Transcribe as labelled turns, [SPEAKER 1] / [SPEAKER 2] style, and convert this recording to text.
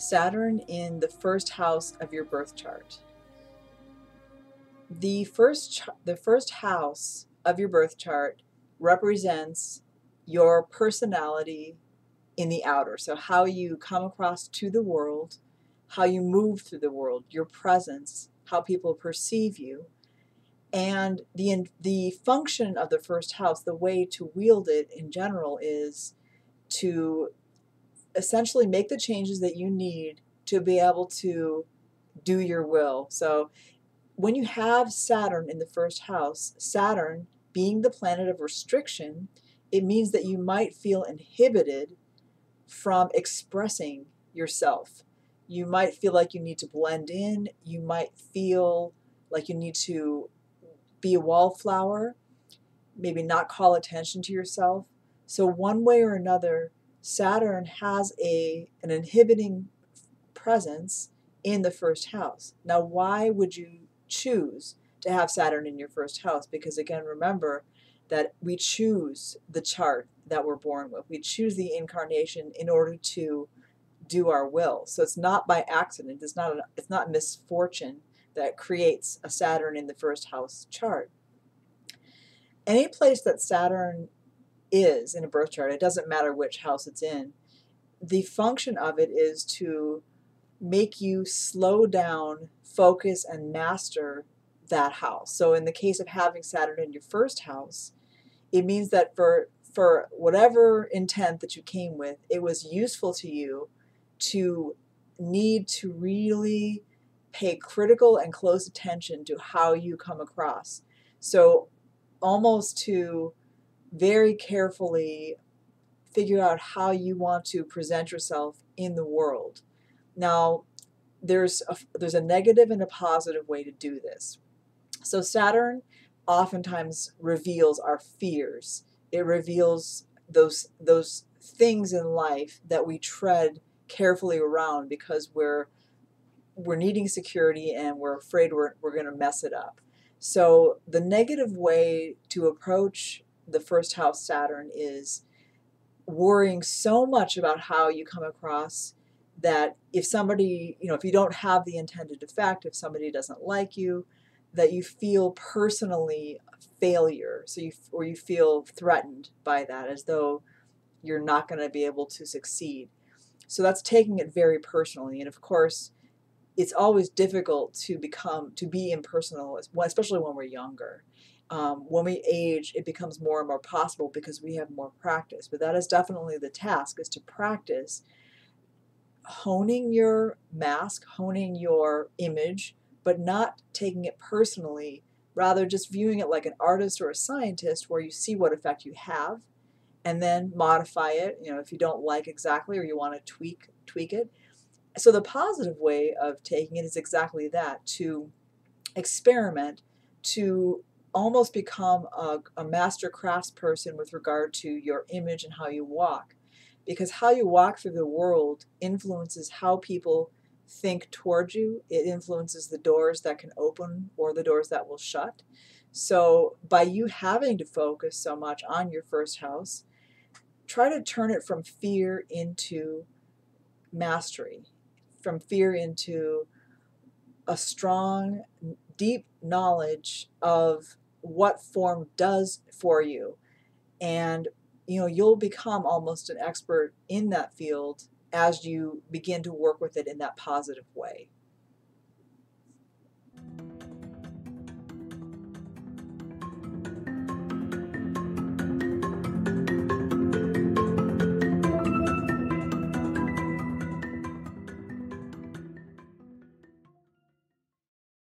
[SPEAKER 1] Saturn in the first house of your birth chart. The first house of your birth chart represents your personality in the outer. So how you come across to the world, how you move through the world, your presence, how people perceive you. And the function of the first house, the way to wield it in general, is to essentially make the changes that you need to be able to do your will. So when you have Saturn in the first house, Saturn being the planet of restriction, it means that you might feel inhibited from expressing yourself. You might feel like you need to blend in. You might feel like you need to be a wallflower, maybe not call attention to yourself. So one way or another, Saturn has an inhibiting presence in the first house. Now, why would you choose to have Saturn in your first house? Because again, remember that we choose the chart that we're born with. We choose the incarnation in order to do our will. So it's not by accident. It's not misfortune that creates a Saturn in the first house chart. Any place that Saturn is in a birth chart, it doesn't matter which house it's in, the function of it is to make you slow down, focus, and master that house. So in the case of having Saturn in your first house, it means that for whatever intent that you came with, it was useful to you to need to really pay critical and close attention to how you come across. So almost to very carefully figure out how you want to present yourself in the world. Now, there's a negative and a positive way to do this. So Saturn oftentimes reveals our fears. It reveals those things in life that we tread carefully around because we're needing security and we're afraid we're going to mess it up. So the negative way to approach the first house Saturn is worrying so much about how you come across that if somebody, if you don't have the intended effect, if somebody doesn't like you, that you feel personally failure. So you feel threatened by that, as though you're not going to be able to succeed. So that's taking it very personally. And of course, it's always difficult to be impersonal, especially when we're younger. When we age, it becomes more and more possible because we have more practice. But that is definitely the task, is to practice honing your mask, honing your image, but not taking it personally, rather just viewing it like an artist or a scientist, where you see what effect you have and then modify it, if you don't like exactly or you want to tweak it. So the positive way of taking it is exactly that, to experiment, to almost become a master craftsperson with regard to your image and how you walk. Because how you walk through the world influences how people think toward you. It influences the doors that can open or the doors that will shut. So by you having to focus so much on your first house, try to turn it from fear into mastery, from fear into a strong, deep knowledge of what form does for you. And you'll become almost an expert in that field as you begin to work with it in that positive way.